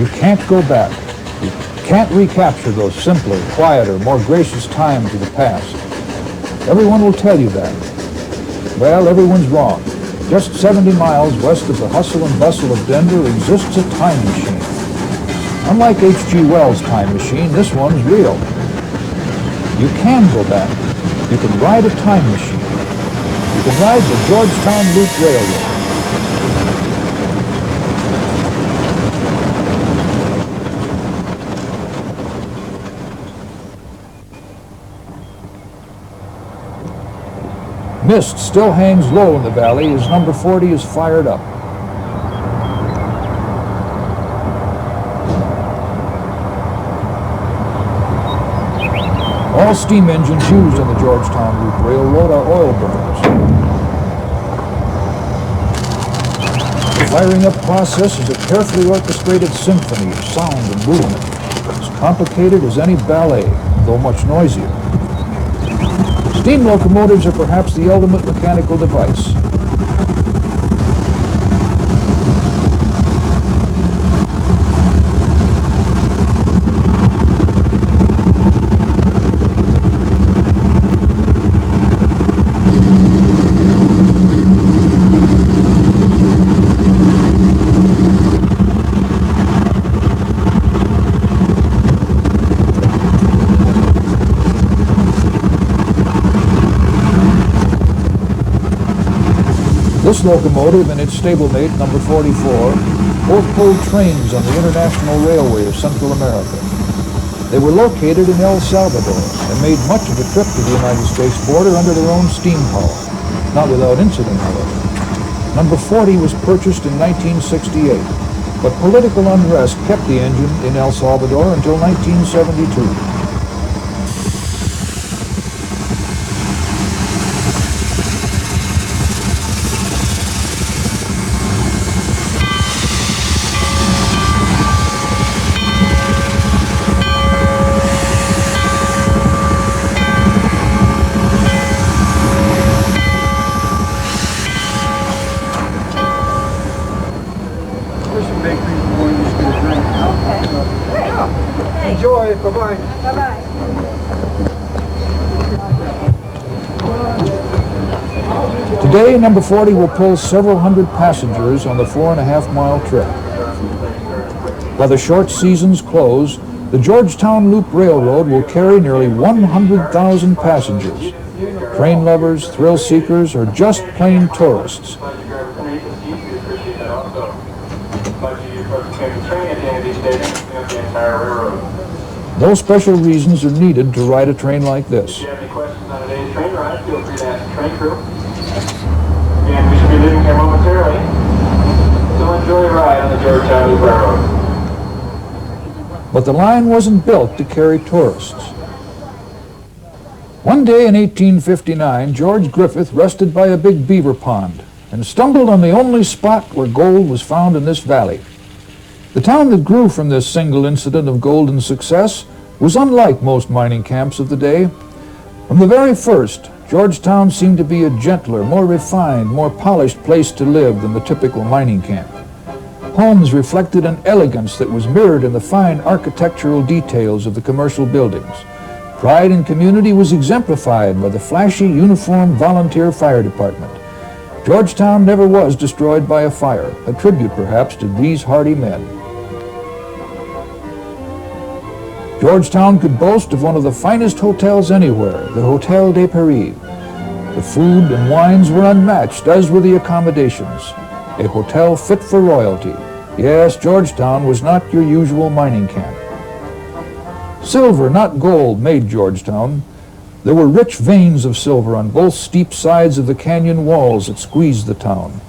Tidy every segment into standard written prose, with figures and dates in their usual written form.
You can't go back. You can't recapture those simpler, quieter, more gracious times of the past. Everyone will tell you that. Well, everyone's wrong. Just 70 miles west of the hustle and bustle of Denver exists a time machine. Unlike H.G. Wells' time machine, this one's real. You can go back. You can ride a time machine. You can ride the Georgetown Loop Railroad. Mist still hangs low in the valley as number 40 is fired up. All steam engines used on the Georgetown Loop Railroad are oil burners. The firing up process is a carefully orchestrated symphony of sound and movement, as complicated as any ballet, though much noisier. Steam locomotives are perhaps the ultimate mechanical device. This locomotive and its stablemate, number 44, both pulled trains on the International Railway of Central America. They were located in El Salvador and made much of the trip to the United States border under their own steam power, not without incident, however. Number 40 was purchased in 1968, but political unrest kept the engine in El Salvador until 1972. Enjoy. Bye-bye. Bye-bye. Today, number 40 will pull several hundred passengers on the 4.5-mile trip. While the short seasons close, the Georgetown Loop Railroad will carry nearly 100,000 passengers, train lovers, thrill seekers, or just plain tourists. No special reasons are needed to ride a train like this. If you have any questions on today's train ride, feel free to ask the train crew. And we should be leaving here momentarily. So enjoy your ride on the Georgetown Loop Railroad. But the line wasn't built to carry tourists. One day in 1859, George Griffith rested by a big beaver pond and stumbled on the only spot where gold was found in this valley. The town that grew from this single incident of golden success was unlike most mining camps of the day. From the very first, Georgetown seemed to be a gentler, more refined, more polished place to live than the typical mining camp. Homes reflected an elegance that was mirrored in the fine architectural details of the commercial buildings. Pride in community was exemplified by the flashy, uniformed volunteer fire department. Georgetown never was destroyed by a fire, a tribute perhaps to these hardy men. Georgetown could boast of one of the finest hotels anywhere, the Hotel de Paris. The food and wines were unmatched, as were the accommodations. A hotel fit for royalty. Yes, Georgetown was not your usual mining camp. Silver, not gold, made Georgetown. There were rich veins of silver on both steep sides of the canyon walls that squeezed the town.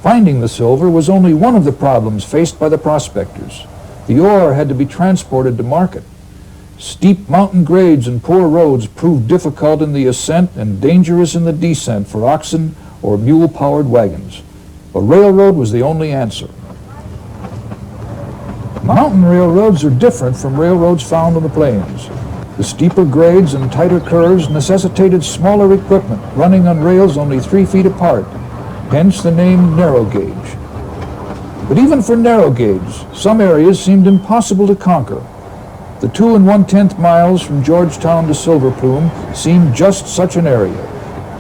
Finding the silver was only one of the problems faced by the prospectors. The ore had to be transported to market. Steep mountain grades and poor roads proved difficult in the ascent and dangerous in the descent for oxen or mule-powered wagons. A railroad was the only answer. Mountain railroads are different from railroads found on the plains. The steeper grades and tighter curves necessitated smaller equipment running on rails only 3 feet apart, hence the name narrow gauge. But even for narrow gauge, some areas seemed impossible to conquer. The 2 1/10 miles from Georgetown to Silver Plume seemed just such an area.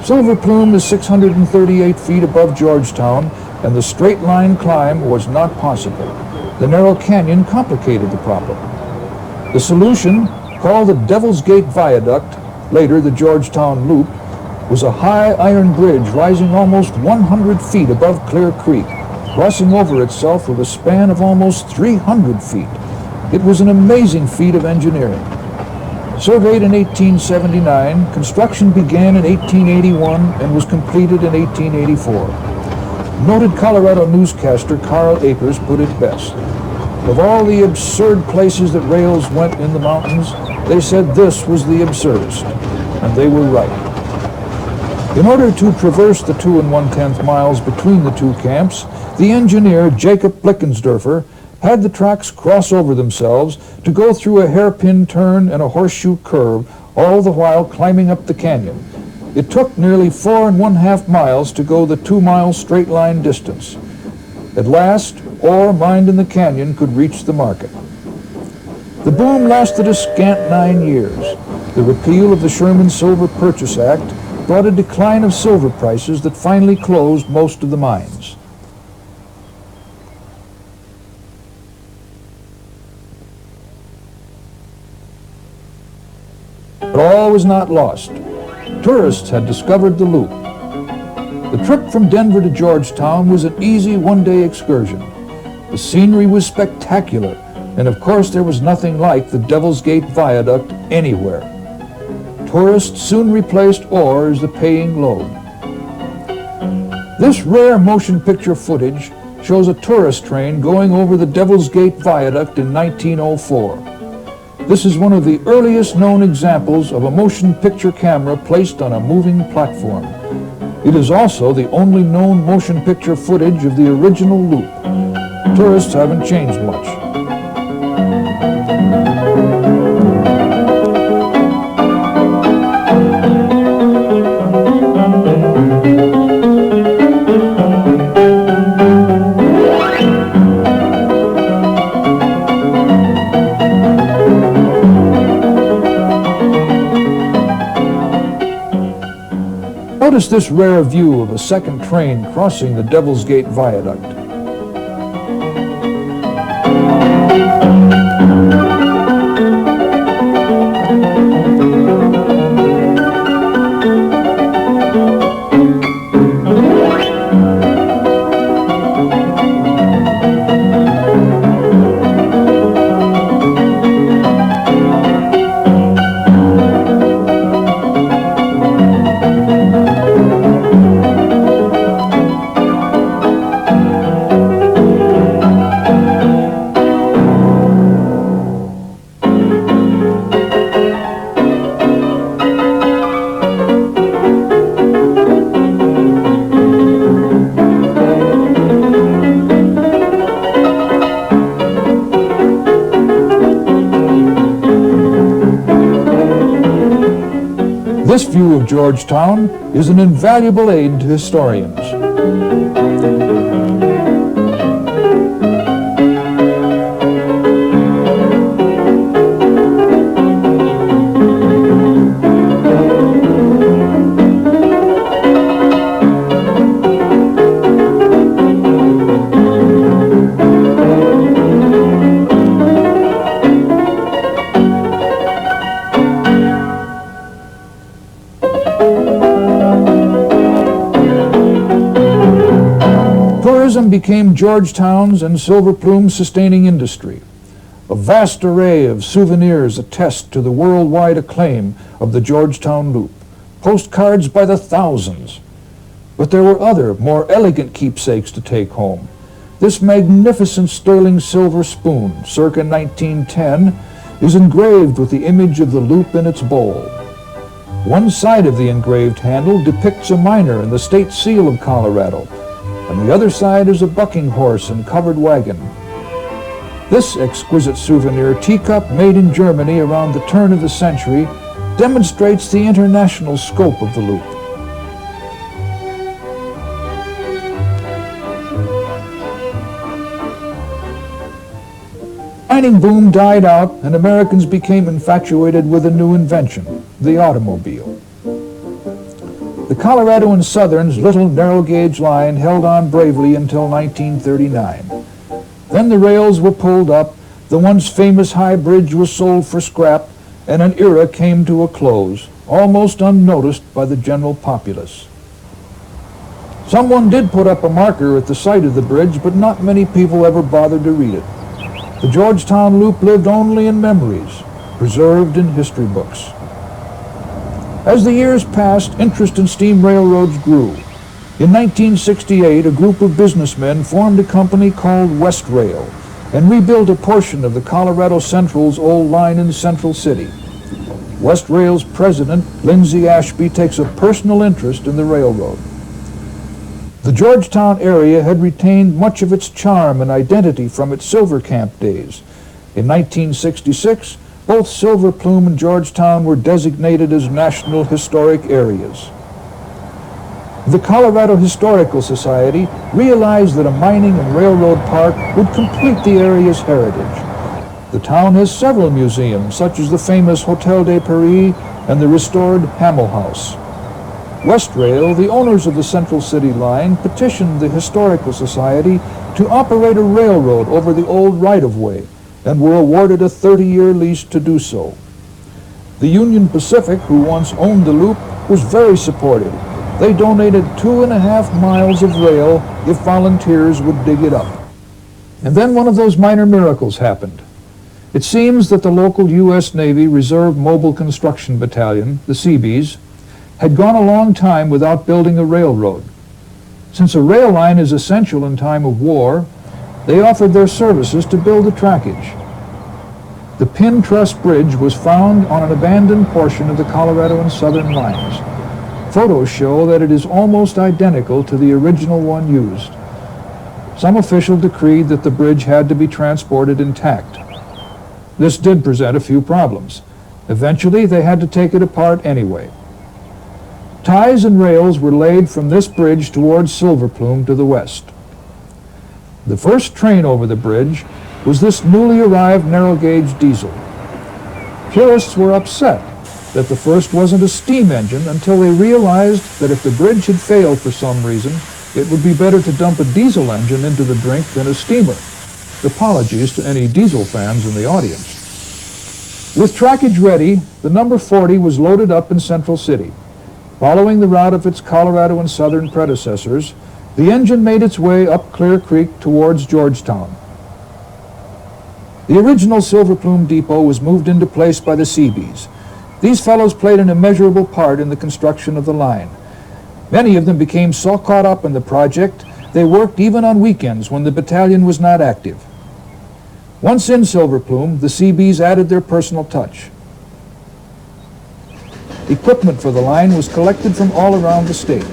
Silver Plume is 638 feet above Georgetown, and the straight line climb was not possible. The narrow canyon complicated the problem. The solution, called the Devil's Gate Viaduct, later the Georgetown Loop, was a high iron bridge rising almost 100 feet above Clear Creek, crossing over itself with a span of almost 300 feet. It was an amazing feat of engineering. Surveyed in 1879, construction began in 1881 and was completed in 1884. Noted Colorado newscaster Carl Akers put it best. Of all the absurd places that rails went in the mountains, they said this was the absurdest, and they were right. In order to traverse the 2 1/10 miles between the two camps, the engineer Jacob Blickensderfer had the tracks cross over themselves to go through a hairpin turn and a horseshoe curve, all the while climbing up the canyon. It took nearly 4 1/2 miles to go the 2-mile straight line distance. At last, ore mined in the canyon could reach the market. The boom lasted a scant 9 years. The repeal of the Sherman Silver Purchase Act brought a decline of silver prices that finally closed most of the mines. But all was not lost. Tourists had discovered the loop. The trip from Denver to Georgetown was an easy one-day excursion. The scenery was spectacular, and of course there was nothing like the Devil's Gate Viaduct anywhere. Tourists soon replaced ore as the paying load. This rare motion picture footage shows a tourist train going over the Devil's Gate Viaduct in 1904. This is one of the earliest known examples of a motion picture camera placed on a moving platform. It is also the only known motion picture footage of the original loop. Tourists haven't changed much. Notice this rare view of a second train crossing the Devil's Gate Viaduct. This view of Georgetown is an invaluable aid to historians. Tourism became Georgetown's and Silver Plume's sustaining industry. A vast array of souvenirs attest to the worldwide acclaim of the Georgetown Loop, postcards by the thousands. But there were other, more elegant keepsakes to take home. This magnificent sterling silver spoon, circa 1910, is engraved with the image of the loop in its bowl. One side of the engraved handle depicts a miner in the state seal of Colorado, and the other side is a bucking horse and covered wagon. This exquisite souvenir teacup, made in Germany around the turn of the century, demonstrates the international scope of the loop. mining boom died out and Americans became infatuated with a new invention, the automobile. The Colorado and Southern's little narrow-gauge line held on bravely until 1939. Then the rails were pulled up, the once famous high bridge was sold for scrap, and an era came to a close, almost unnoticed by the general populace. Someone did put up a marker at the site of the bridge, but not many people ever bothered to read it. The Georgetown Loop lived only in memories, preserved in history books. As the years passed, interest in steam railroads grew. In 1968, a group of businessmen formed a company called West Rail and rebuilt a portion of the Colorado Central's old line in Central City. West Rail's president, Lindsay Ashby, takes a personal interest in the railroad. The Georgetown area had retained much of its charm and identity from its Silver Camp days. In 1966, both Silver Plume and Georgetown were designated as National Historic Areas. The Colorado Historical Society realized that a mining and railroad park would complete the area's heritage. The town has several museums, such as the famous Hotel de Paris and the restored Hamel House. West Rail, the owners of the Central City line, petitioned the Historical Society to operate a railroad over the old right-of-way and were awarded a 30-year lease to do so. The Union Pacific, who once owned the loop, was very supportive. They donated 2.5 miles of rail if volunteers would dig it up. And then one of those minor miracles happened. It seems that the local U.S. Navy Reserve Mobile Construction Battalion, the Seabees, had gone a long time without building a railroad. Since a rail line is essential in time of war, they offered their services to build a trackage. The Pin Truss Bridge was found on an abandoned portion of the Colorado and Southern lines. Photos show that it is almost identical to the original one used. Some official decreed that the bridge had to be transported intact. This did present a few problems. Eventually, they had to take it apart anyway. Ties and rails were laid from this bridge towards Silver Plume to the west. The first train over the bridge was this newly arrived narrow-gauge diesel. Purists were upset that the first wasn't a steam engine until they realized that if the bridge had failed for some reason, it would be better to dump a diesel engine into the drink than a steamer. Apologies to any diesel fans in the audience. With trackage ready, the number 40 was loaded up in Central City. Following the route of its Colorado and Southern predecessors, the engine made its way up Clear Creek towards Georgetown. The original Silver Plume depot was moved into place by the Seabees. These fellows played an immeasurable part in the construction of the line. Many of them became so caught up in the project, they worked even on weekends when the battalion was not active. Once in Silver Plume, the Seabees added their personal touch. Equipment for the line was collected from all around the state.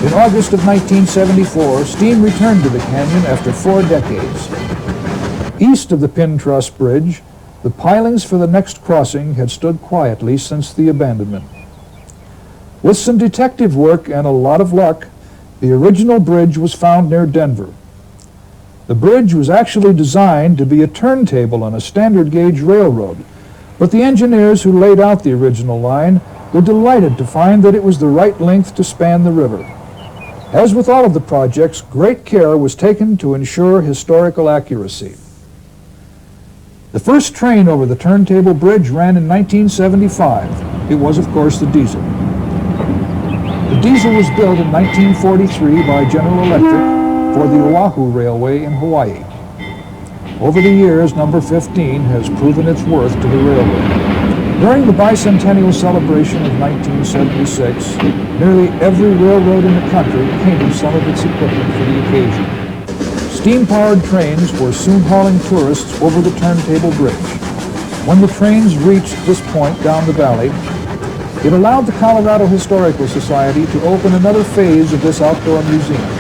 In August of 1974, steam returned to the canyon after 4 decades. East of the Pin Truss Bridge, the pilings for the next crossing had stood quietly since the abandonment. With some detective work and a lot of luck, the original bridge was found near Denver. The bridge was actually designed to be a turntable on a standard gauge railroad, but the engineers who laid out the original line were delighted to find that it was the right length to span the river. As with all of the projects, great care was taken to ensure historical accuracy. The first train over the turntable bridge ran in 1975. It was, of course, the diesel. The diesel was built in 1943 by General Electric for the Oahu Railway in Hawaii. Over the years, number 15 has proven its worth to the railroad. During the bicentennial celebration of 1976, nearly every railroad in the country painted some of its equipment for the occasion. Steam-powered trains were soon hauling tourists over the turntable bridge. When the trains reached this point down the valley, it allowed the Colorado Historical Society to open another phase of this outdoor museum.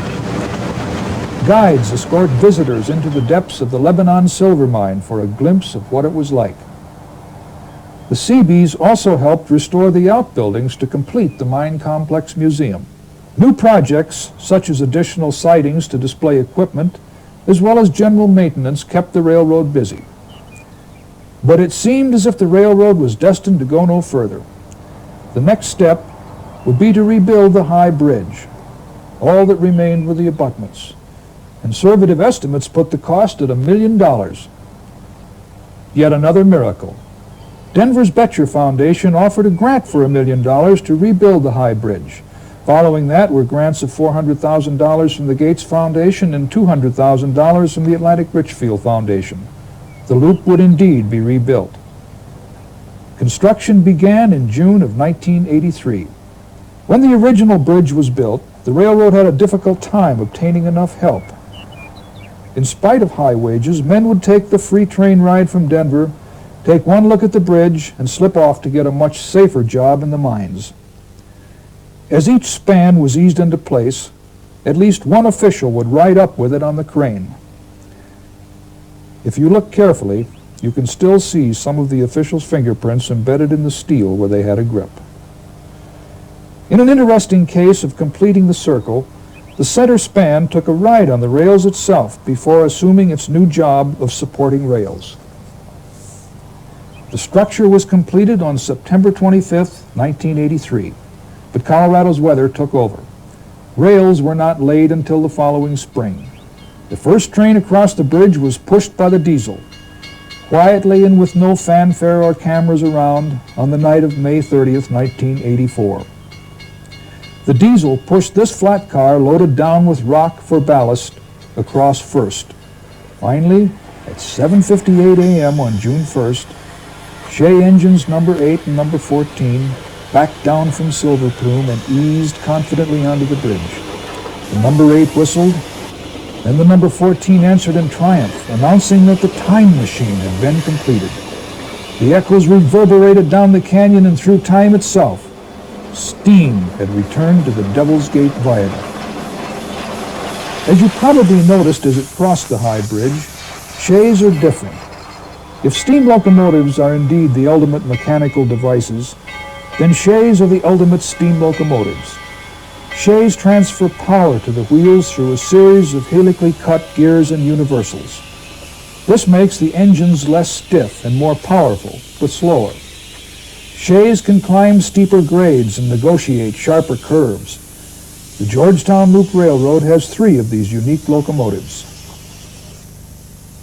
Guides escort visitors into the depths of the Lebanon silver mine for a glimpse of what it was like. The Seabees also helped restore the outbuildings to complete the mine complex museum. New projects, such as additional sidings to display equipment as well as general maintenance, kept the railroad busy. But it seemed as if the railroad was destined to go no further. The next step would be to rebuild the high bridge. All that remained were the abutments. Conservative estimates put the cost at $1 million. Yet another miracle. Denver's Betcher Foundation offered a grant for $1 million to rebuild the high bridge. Following that were grants of $400,000 from the Gates Foundation and $200,000 from the Atlantic Richfield Foundation. The loop would indeed be rebuilt. Construction began in June of 1983. When the original bridge was built, the railroad had a difficult time obtaining enough help. In spite of high wages, men would take the free train ride from Denver, take one look at the bridge, and slip off to get a much safer job in the mines. As each span was eased into place, at least one official would ride up with it on the crane. If you look carefully, you can still see some of the officials' fingerprints embedded in the steel where they had a grip. In an interesting case of completing the circle, the center span took a ride on the rails itself before assuming its new job of supporting rails. The structure was completed on September 25, 1983, but Colorado's weather took over. Rails were not laid until the following spring. The first train across the bridge was pushed by the diesel, quietly and with no fanfare or cameras around, on the night of May 30th, 1984. The diesel pushed this flat car loaded down with rock for ballast across First. Finally, at 7:58 a.m. on June 1st, Shea engines number 8 and number 14 backed down from Silver Plume and eased confidently onto the bridge. The number 8 whistled, and the number 14 answered in triumph, announcing that the time machine had been completed. The echoes reverberated down the canyon and through time itself. Steam had returned to the Devil's Gate Viaduct. As you probably noticed as it crossed the high bridge, Shays are different. If steam locomotives are indeed the ultimate mechanical devices, then Shays are the ultimate steam locomotives. Shays transfer power to the wheels through a series of helically cut gears and universals. This makes the engines less stiff and more powerful, but slower. Shays can climb steeper grades and negotiate sharper curves. The Georgetown Loop Railroad has 3 of these unique locomotives.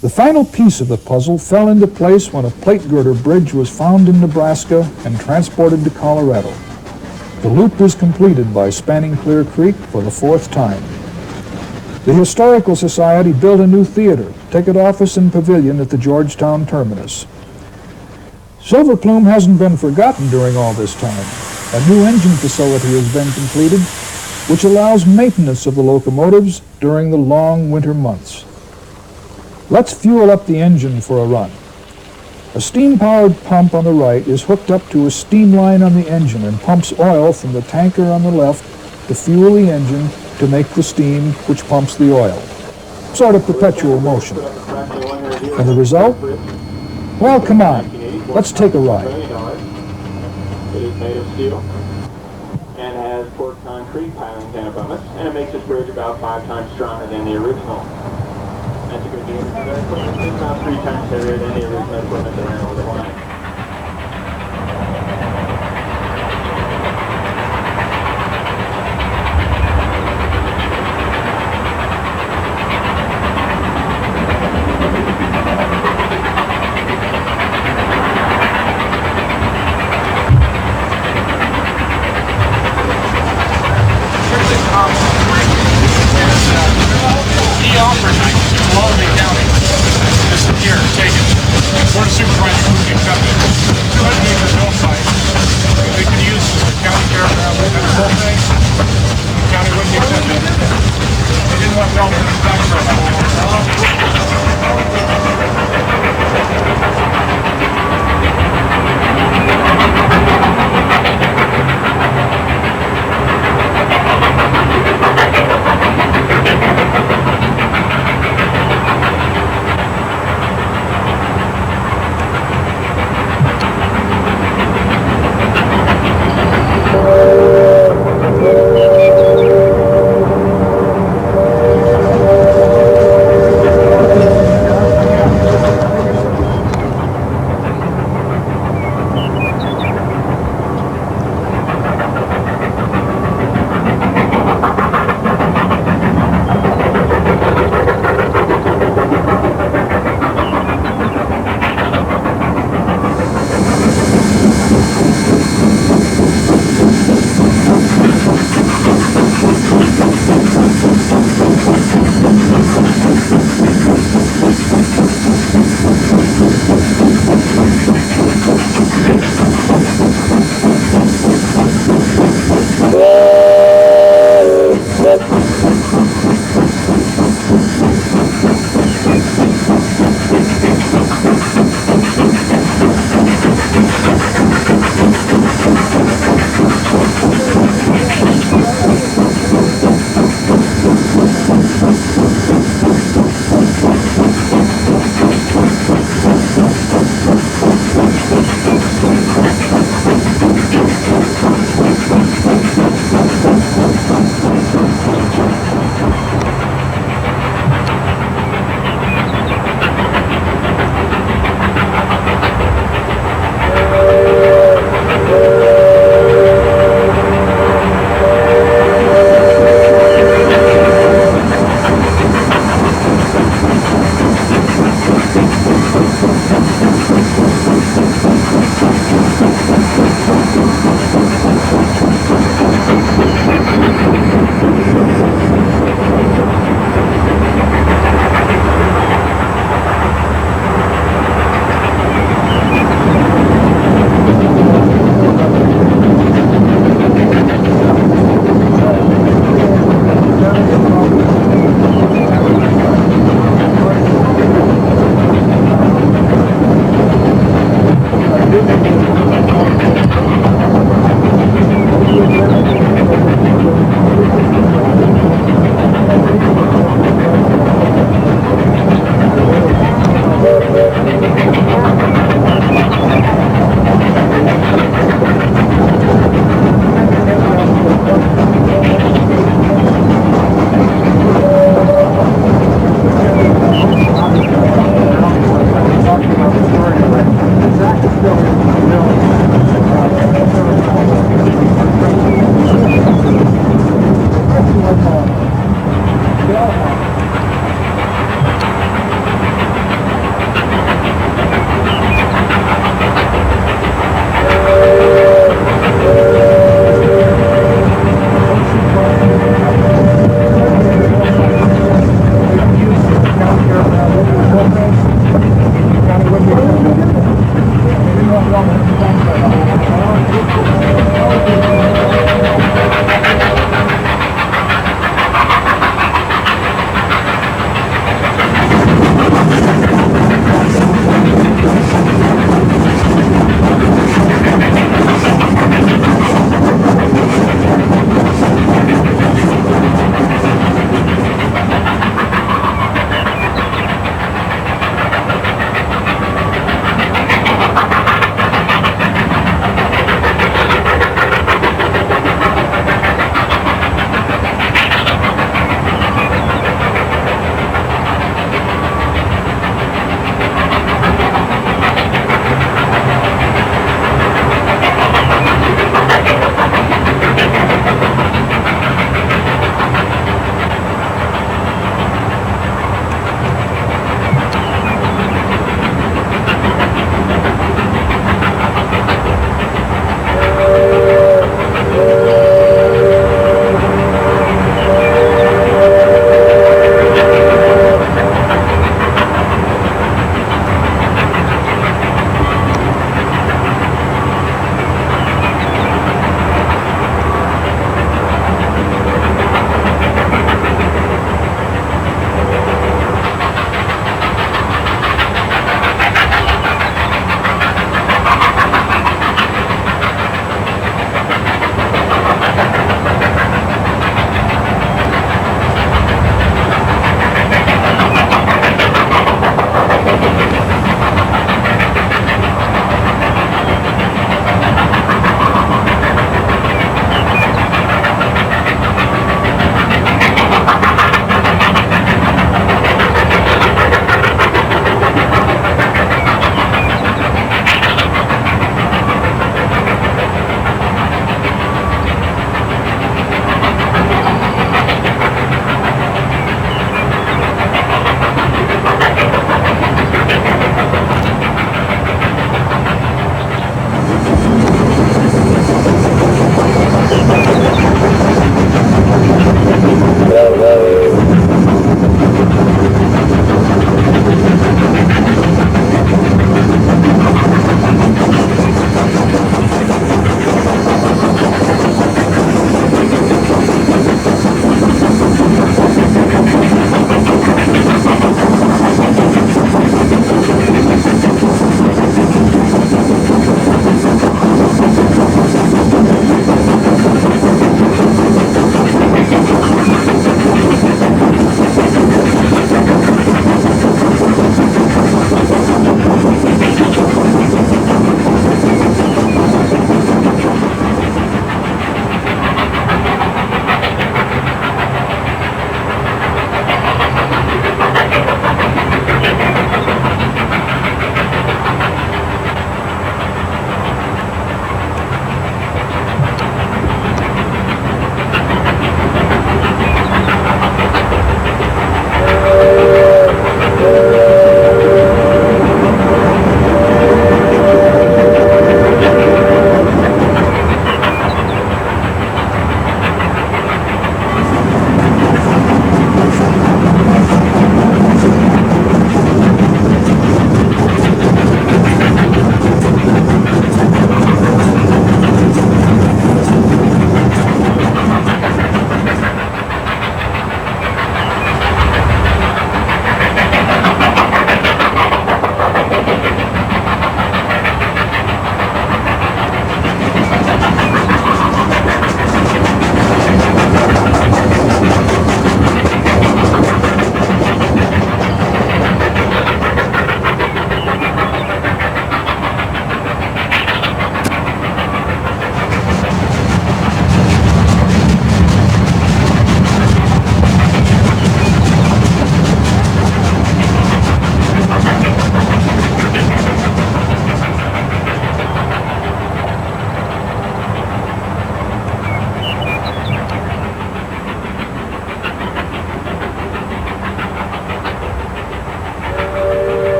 The final piece of the puzzle fell into place when a plate girder bridge was found in Nebraska and transported to Colorado. The loop is completed by spanning Clear Creek for the 4th time. The Historical Society built a new theater, ticket office, and pavilion at the Georgetown terminus. Silver Plume hasn't been forgotten during all this time. A new engine facility has been completed, which allows maintenance of the locomotives during the long winter months. Let's fuel up the engine for a run. A steam-powered pump on the right is hooked up to a steam line on the engine and pumps oil from the tanker on the left to fuel the engine to make the steam which pumps the oil. Sort of perpetual motion. And the result? Well, come on. Let's take a ride. It is made of steel and has poured concrete pilings and abutments, and it makes this bridge about 5 times stronger than the original. That's a good deal. It's about 3 times heavier than the original equipment that ran over the line. Board of Supervisors moved to accept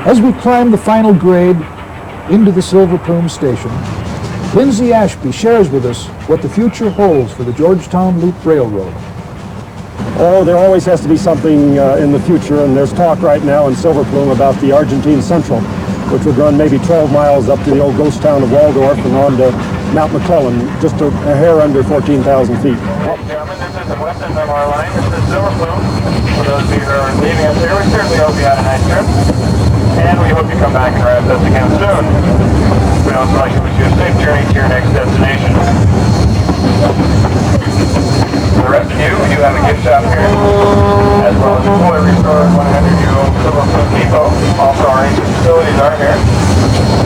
As we climb the final grade into the Silver Plume station, Lindsay Ashby shares with us what the future holds for the Georgetown Loop Railroad. Oh, there always has to be something in the future, and there's talk right now in Silver Plume about the Argentine Central, which would run maybe 12 miles up to the old ghost town of Waldorf and on to Mount McClellan, just a hair under 14,000 feet. Ladies and gentlemen, this is the west end of our line. This is Silver Plume. For those of you who are leaving us here, we certainly hope you had a nice trip, and we hope you come back and ride with us again soon. We'd also like to wish you a safe journey to your next destination. For the rest of you, we do have a gift shop here, as well as a fully restored 100-year-old Silver Plume depot. Also, our ancient facilities are here.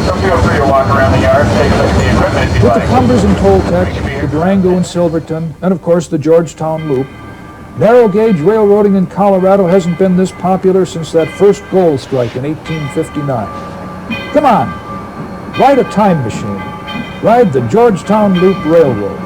So feel free to walk around the yard, take a look at the equipment if you'd With like. the Plumbers and Toltec, the Durango and Silverton, and of course the Georgetown Loop, narrow gauge railroading in Colorado hasn't been this popular since that first gold strike in 1859. Come on, ride a time machine. Ride the Georgetown Loop Railroad.